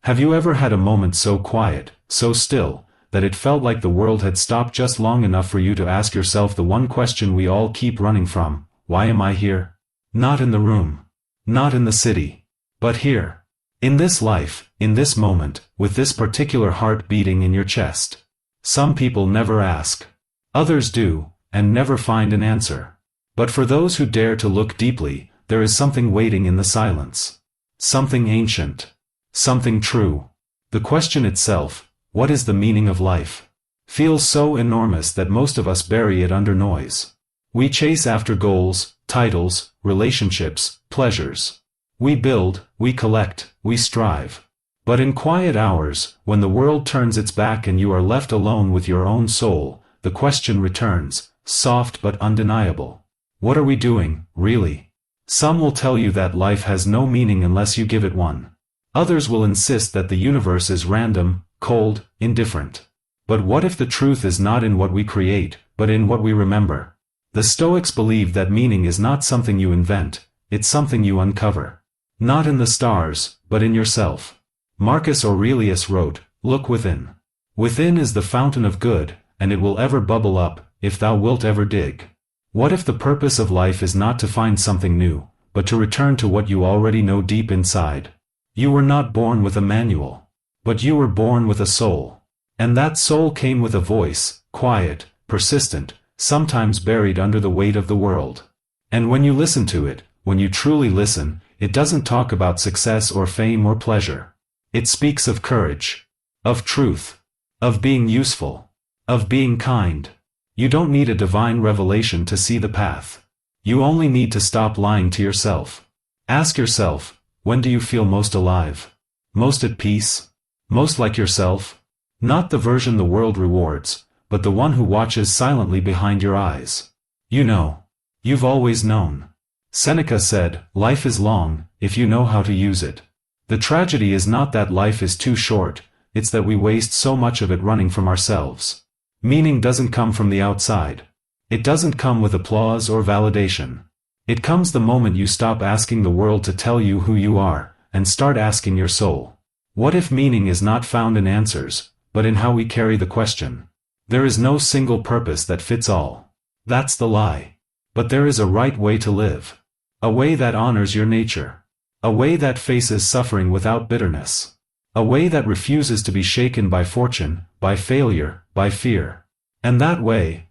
Have you ever had a moment so quiet, so still, that it felt like the world had stopped just long enough for you to ask yourself the one question we all keep running from: why am I here? Not in the room. Not in the city. But here. In this life, in this moment, with this particular heart beating in your chest. Some people never ask. Others do, and never find an answer. But for those who dare to look deeply, there is something waiting in the silence. Something ancient. Something true. The question itself, what is the meaning of life, feels so enormous that most of us bury it under noise. We chase after goals, titles, relationships, pleasures. We build, we collect, we strive. But in quiet hours, when the world turns its back and you are left alone with your own soul, the question returns, soft but undeniable. What are we doing, really? Some will tell you that life has no meaning unless you give it one. Others will insist that the universe is random, cold, indifferent. But what if the truth is not in what we create, but in what we remember? The Stoics believe that meaning is not something you invent, it's something you uncover. Not in the stars, but in yourself. Marcus Aurelius wrote, "Look within. Within is the fountain of good, and it will ever bubble up, if thou wilt ever dig." What if the purpose of life is not to find something new, but to return to what you already know deep inside? You were not born with a manual. But you were born with a soul. And that soul came with a voice, quiet, persistent, sometimes buried under the weight of the world. And when you listen to it, when you truly listen, it doesn't talk about success or fame or pleasure. It speaks of courage, of truth, of being useful, of being kind. You don't need a divine revelation to see the path. You only need to stop lying to yourself. Ask yourself, when do you feel most alive? Most at peace? Most like yourself? Not the version the world rewards, but the one who watches silently behind your eyes. You know. You've always known. Seneca said, "Life is long, if you know how to use it." The tragedy is not that life is too short, it's that we waste so much of it running from ourselves. Meaning doesn't come from the outside. It doesn't come with applause or validation. It comes the moment you stop asking the world to tell you who you are, and start asking your soul. What if meaning is not found in answers, but in how we carry the question? There is no single purpose that fits all. That's the lie. But there is a right way to live. A way that honors your nature. A way that faces suffering without bitterness. A way that refuses to be shaken by fortune, by failure, by fear. And that way,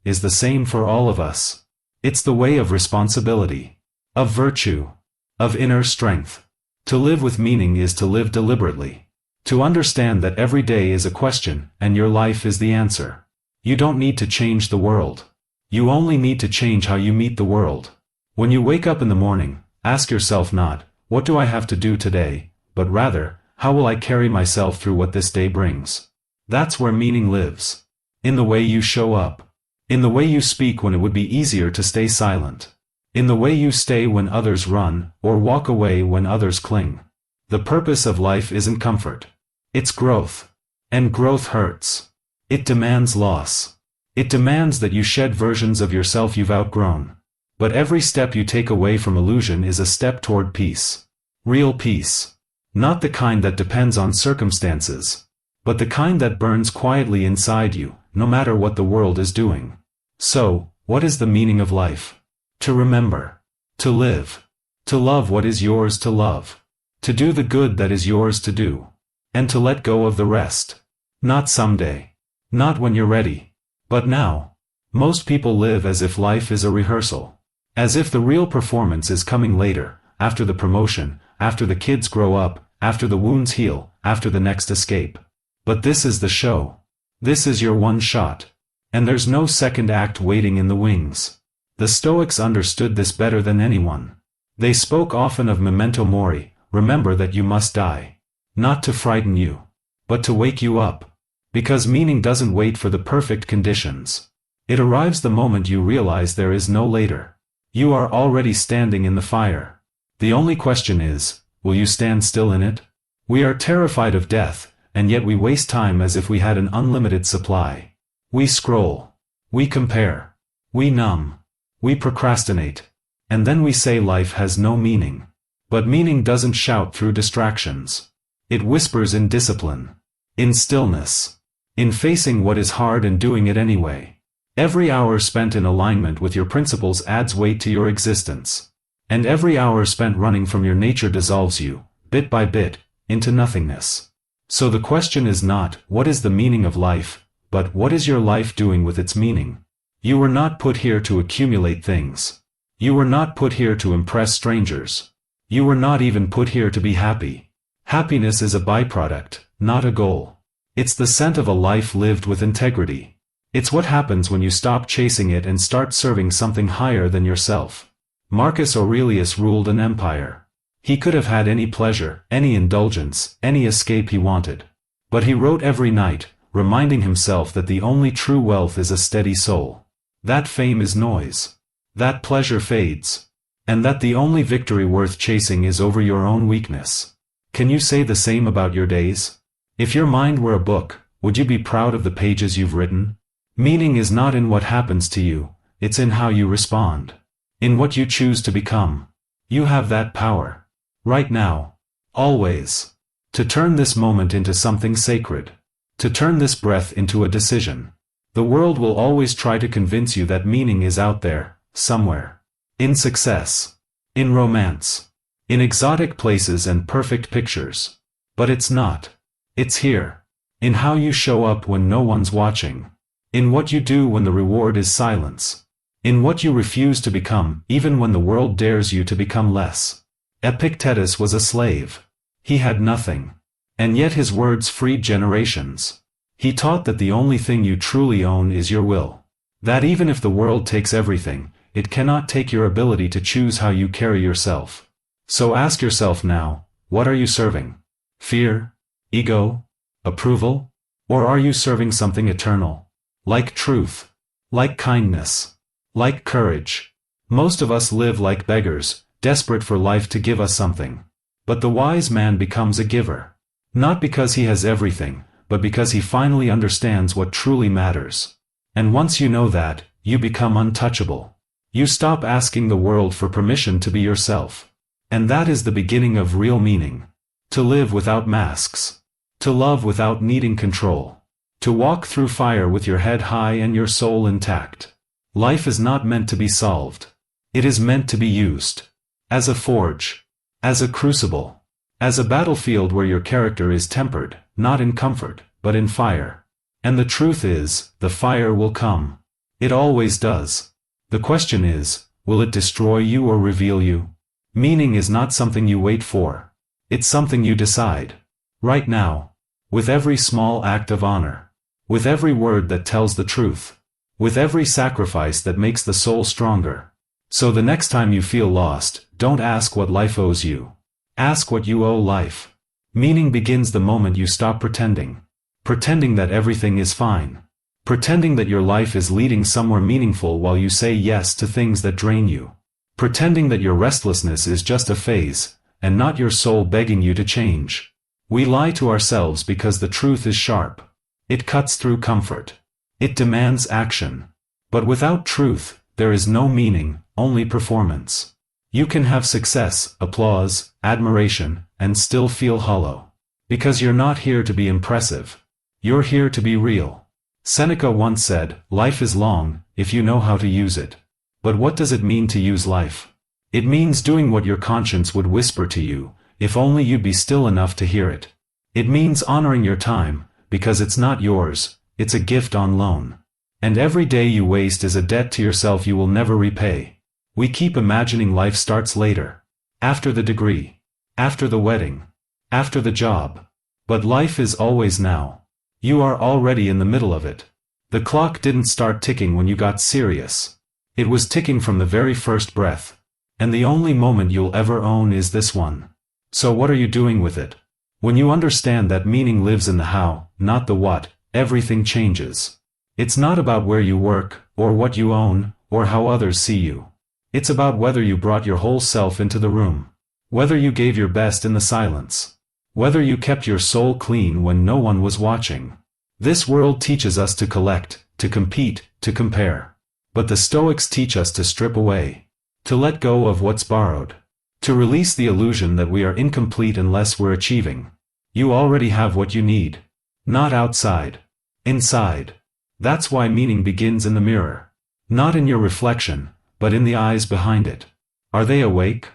is the same for all of us. It's the way of responsibility, of virtue, of inner strength. To live with meaning is to live deliberately. To understand that every day is a question, and your life is the answer. You don't need to change the world. You only need to change how you meet the world. When you wake up in the morning, ask yourself not, what do I have to do today, but rather, how will I carry myself through what this day brings? That's where meaning lives. In the way you show up. In the way you speak when it would be easier to stay silent. In the way you stay when others run, or walk away when others cling. The purpose of life isn't comfort. It's growth. And growth hurts. It demands loss. It demands that you shed versions of yourself you've outgrown. But every step you take away from illusion is a step toward peace. Real peace. Not the kind that depends on circumstances. But the kind that burns quietly inside you, no matter what the world is doing. So, what is the meaning of life? To remember. To live. To love what is yours to love. To do the good that is yours to do. And to let go of the rest. Not someday. Not when you're ready. But now. Most people live as if life is a rehearsal. As if the real performance is coming later, after the promotion, after the kids grow up, after the wounds heal, after the next escape. But this is the show. This is your one shot. And there's no second act waiting in the wings. The Stoics understood this better than anyone. They spoke often of memento mori, remember that you must die. Not to frighten you, but to wake you up. Because meaning doesn't wait for the perfect conditions. It arrives the moment you realize there is no later. You are already standing in the fire. The only question is, will you stand still in it? We are terrified of death, and yet we waste time as if we had an unlimited supply. We scroll. We compare. We numb. We procrastinate. And then we say life has no meaning. But meaning doesn't shout through distractions. It whispers in discipline, in stillness, in facing what is hard and doing it anyway. Every hour spent in alignment with your principles adds weight to your existence. And every hour spent running from your nature dissolves you, bit by bit, into nothingness. So the question is not, what is the meaning of life, but what is your life doing with its meaning? You were not put here to accumulate things. You were not put here to impress strangers. You were not even put here to be happy. Happiness is a byproduct, not a goal. It's the scent of a life lived with integrity. It's what happens when you stop chasing it and start serving something higher than yourself. Marcus Aurelius ruled an empire. He could have had any pleasure, any indulgence, any escape he wanted. But he wrote every night, reminding himself that the only true wealth is a steady soul. That fame is noise. That pleasure fades. And that the only victory worth chasing is over your own weakness. Can you say the same about your days? If your mind were a book, would you be proud of the pages you've written? Meaning is not in what happens to you, it's in how you respond. In what you choose to become. You have that power. Right now. Always. To turn this moment into something sacred. To turn this breath into a decision. The world will always try to convince you that meaning is out there, somewhere. In success. In romance. In exotic places and perfect pictures. But it's not. It's here. In how you show up when no one's watching. In what you do when the reward is silence. In what you refuse to become, even when the world dares you to become less. Epictetus was a slave. He had nothing. And yet his words freed generations. He taught that the only thing you truly own is your will. That even if the world takes everything, it cannot take your ability to choose how you carry yourself. So ask yourself now, what are you serving? Fear? Ego? Approval? Or are you serving something eternal? Like truth? Like kindness? Like courage? Most of us live like beggars, desperate for life to give us something. But the wise man becomes a giver. Not because he has everything, but because he finally understands what truly matters. And once you know that, you become untouchable. You stop asking the world for permission to be yourself. And that is the beginning of real meaning. To live without masks. To love without needing control. To walk through fire with your head high and your soul intact. Life is not meant to be solved. It is meant to be used. As a forge. As a crucible. As a battlefield where your character is tempered, not in comfort, but in fire. And the truth is, the fire will come. It always does. The question is, will it destroy you or reveal you? Meaning is not something you wait for. It's something you decide. Right now. With every small act of honor. With every word that tells the truth. With every sacrifice that makes the soul stronger. So the next time you feel lost, don't ask what life owes you. Ask what you owe life. Meaning begins the moment you stop pretending. Pretending that everything is fine. Pretending that your life is leading somewhere meaningful while you say yes to things that drain you. Pretending that your restlessness is just a phase, and not your soul begging you to change. We lie to ourselves because the truth is sharp. It cuts through comfort. It demands action. But without truth, there is no meaning, only performance. You can have success, applause, admiration, and still feel hollow. Because you're not here to be impressive. You're here to be real. Seneca once said, life is long, if you know how to use it. But what does it mean to use life? It means doing what your conscience would whisper to you, if only you'd be still enough to hear it. It means honoring your time, because it's not yours, it's a gift on loan. And every day you waste is a debt to yourself you will never repay. We keep imagining life starts later. After the degree. After the wedding. After the job. But life is always now. You are already in the middle of it. The clock didn't start ticking when you got serious. It was ticking from the very first breath. And the only moment you'll ever own is this one. So what are you doing with it? When you understand that meaning lives in the how, not the what, everything changes. It's not about where you work, or what you own, or how others see you. It's about whether you brought your whole self into the room. Whether you gave your best in the silence. Whether you kept your soul clean when no one was watching. This world teaches us to collect, to compete, to compare. But the Stoics teach us to strip away. To let go of what's borrowed. To release the illusion that we are incomplete unless we're achieving. You already have what you need. Not outside. Inside. That's why meaning begins in the mirror. Not in your reflection, but in the eyes behind it. Are they awake?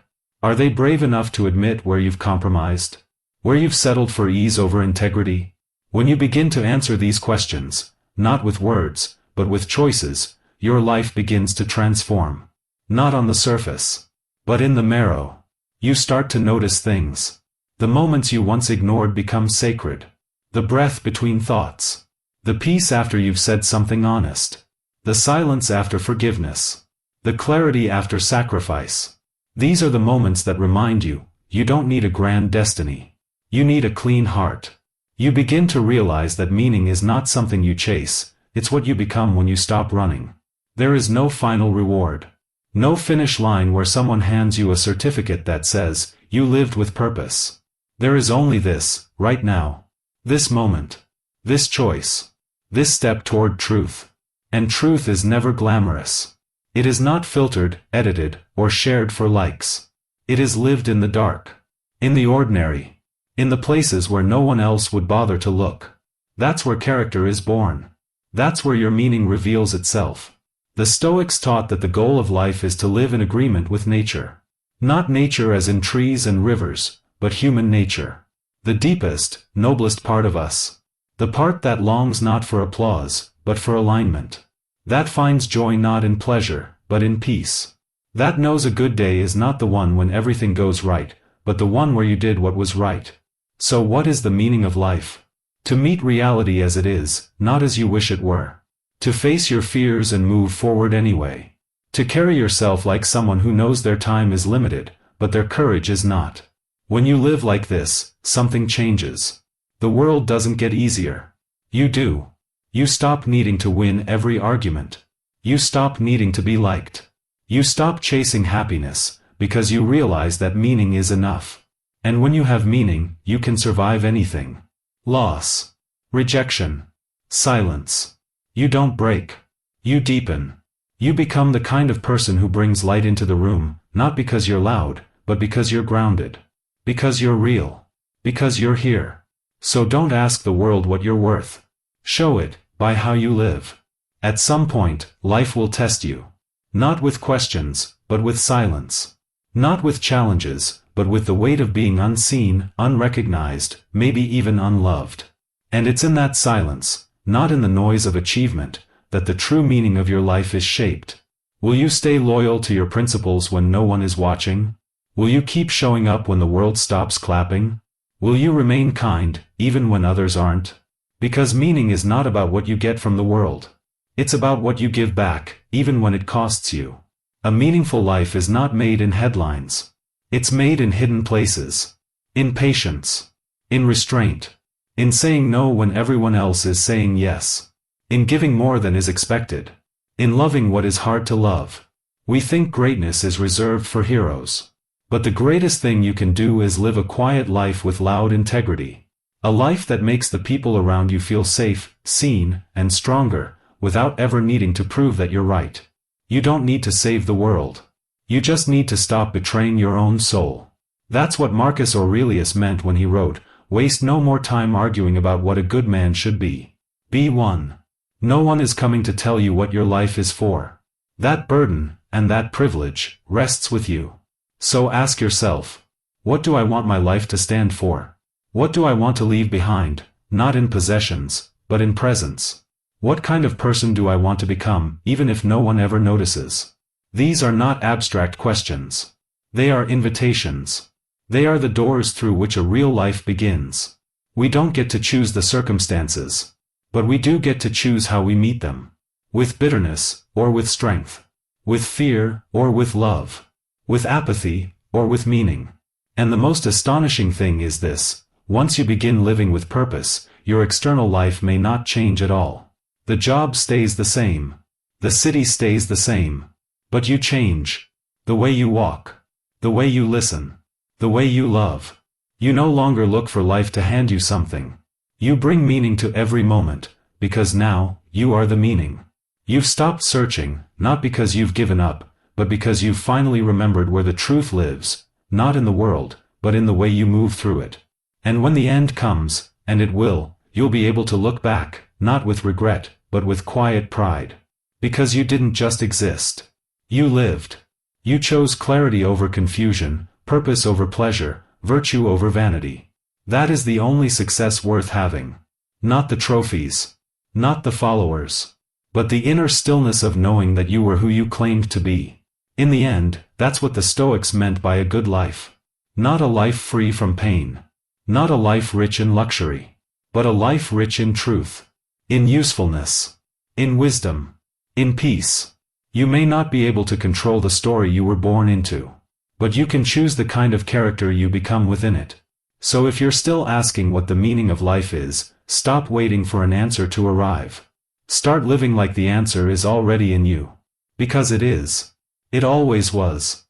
Are they brave enough to admit where you've compromised? Where you've settled for ease over integrity? When you begin to answer these questions, not with words, but with choices, your life begins to transform. Not on the surface, but in the marrow. You start to notice things. The moments you once ignored become sacred. The breath between thoughts. The peace after you've said something honest. The silence after forgiveness. The clarity after sacrifice. These are the moments that remind you, you don't need a grand destiny. You need a clean heart. You begin to realize that meaning is not something you chase, it's what you become when you stop running. There is no final reward. No finish line where someone hands you a certificate that says, you lived with purpose. There is only this, right now. This moment. This choice. This step toward truth. And truth is never glamorous. It is not filtered, edited, or shared for likes. It is lived in the dark. In the ordinary. In the places where no one else would bother to look. That's where character is born. That's where your meaning reveals itself. The Stoics taught that the goal of life is to live in agreement with nature. Not nature as in trees and rivers, but human nature. The deepest, noblest part of us. The part that longs not for applause, but for alignment. That finds joy not in pleasure, but in peace. That knows a good day is not the one when everything goes right, but the one where you did what was right. So what is the meaning of life? To meet reality as it is, not as you wish it were. To face your fears and move forward anyway. To carry yourself like someone who knows their time is limited, but their courage is not. When you live like this, something changes. The world doesn't get easier. You do. You stop needing to win every argument. You stop needing to be liked. You stop chasing happiness, because you realize that meaning is enough. And when you have meaning, you can survive anything. Loss. Rejection. Silence. You don't break. You deepen. You become the kind of person who brings light into the room, not because you're loud, but because you're grounded. Because you're real. Because you're here. So don't ask the world what you're worth. Show it, by how you live. At some point, life will test you. Not with questions, but with silence. Not with challenges, but with the weight of being unseen, unrecognized, maybe even unloved. And it's in that silence, not in the noise of achievement, that the true meaning of your life is shaped. Will you stay loyal to your principles when no one is watching? Will you keep showing up when the world stops clapping? Will you remain kind, even when others aren't? Because meaning is not about what you get from the world. It's about what you give back, even when it costs you. A meaningful life is not made in headlines. It's made in hidden places. In patience. In restraint. In saying no when everyone else is saying yes. In giving more than is expected. In loving what is hard to love. We think greatness is reserved for heroes. But the greatest thing you can do is live a quiet life with loud integrity. A life that makes the people around you feel safe, seen, and stronger, without ever needing to prove that you're right. You don't need to save the world. You just need to stop betraying your own soul. That's what Marcus Aurelius meant when he wrote, "Waste no more time arguing about what a good man should be. Be one." No one is coming to tell you what your life is for. That burden, and that privilege, rests with you. So ask yourself, what do I want my life to stand for? What do I want to leave behind, not in possessions, but in presence? What kind of person do I want to become, even if no one ever notices? These are not abstract questions. They are invitations. They are the doors through which a real life begins. We don't get to choose the circumstances. But we do get to choose how we meet them. With bitterness, or with strength. With fear, or with love. With apathy, or with meaning. And the most astonishing thing is this: once you begin living with purpose, your external life may not change at all. The job stays the same. The city stays the same. But you change. The way you walk. The way you listen. The way you love. You no longer look for life to hand you something. You bring meaning to every moment, because now, you are the meaning. You've stopped searching, not because you've given up, but because you've finally remembered where the truth lives, not in the world, but in the way you move through it. And when the end comes, and it will, you'll be able to look back, not with regret, but with quiet pride. Because you didn't just exist. You lived. You chose clarity over confusion, purpose over pleasure, virtue over vanity. That is the only success worth having. Not the trophies. Not the followers. But the inner stillness of knowing that you were who you claimed to be. In the end, that's what the Stoics meant by a good life. Not a life free from pain. Not a life rich in luxury. But a life rich in truth. In usefulness. In wisdom. In peace. You may not be able to control the story you were born into. But you can choose the kind of character you become within it. So if you're still asking what the meaning of life is, stop waiting for an answer to arrive. Start living like the answer is already in you. Because it is. It always was.